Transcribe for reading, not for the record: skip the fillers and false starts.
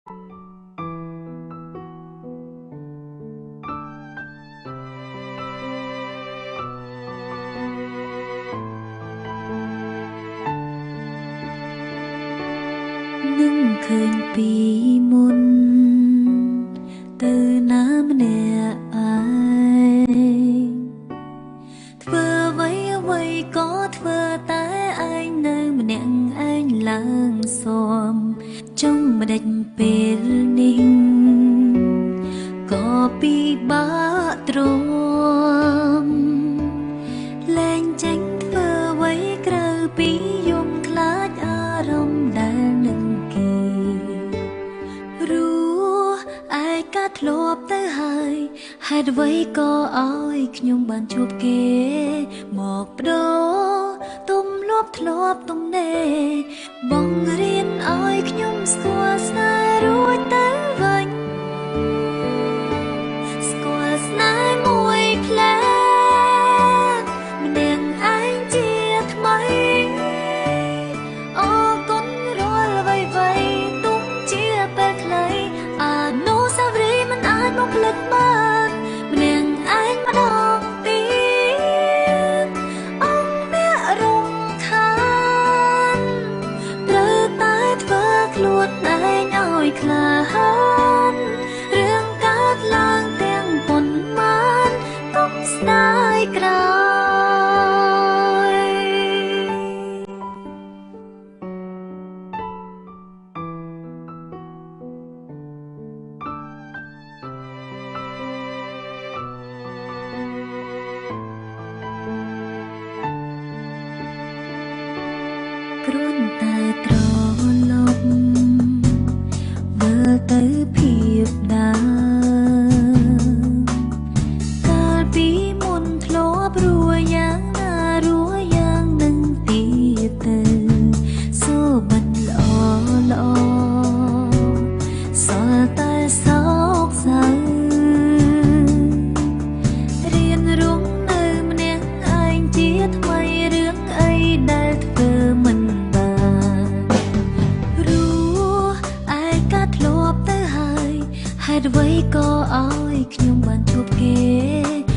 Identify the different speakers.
Speaker 1: នឹងឃើញពីមុនទៅណាម្នាក់ឯងធ្វើអ្វីអ្វីក៏ធ្វើតែឯងនៅម្នាក់ឯងឡើងសមចង់មិនដេចពេលនេះក៏ពិបាកទ្រាំលែងចេញធ្វើអ្វីក្រៅពីយំខ្លាចអារម្មណ៍ដែលនឹងគេរស់ឯកាធ្លាប់ទៅហើយហេតុអ្វីក៏ឲ្យខ្ញុំបានជួបគេមកបដូរទំលាប់ធ្លាប់ទំនេរបងរៀនឲ្យខ្ញុំស្គាល់ស្នេហ៍រួចទៅវិញស្គាល់ស្នេហ៍មួយផ្លែម្នាក់ឯងជាថ្មីអរគុណរាល់អ្វីៗទុំជាពេលខ្លីអនុស្សាវរីយ៍មិនអាចមកភ្លេចបានម្នាក់ឯងម្ដងទៀតអង្គអ្នករំខានត្រូវតែធ្វើខ្លួនឯងឲ្យក្លាហានរឿងកើតឡើងទាំងប៉ុន្មានកុំស្ដាយក្រោយគ្រាន់តែត្រឡប់មើលទៅភាពដើមកាលពីមុនធ្លាប់រួយ៉ាងណារួយ៉ាងនឹងទៀតទៅសូបិនល្អល្អសល់តែសោកសៅរៀនរងនៅម្នាក់ឯងជាថ្មីរឿងអីដែលធ្វើមិនរស់ឯកាធ្លាប់ទៅហើយហេតុអ្វីក៏ឲ្យខ្ញុំបានជួបគេ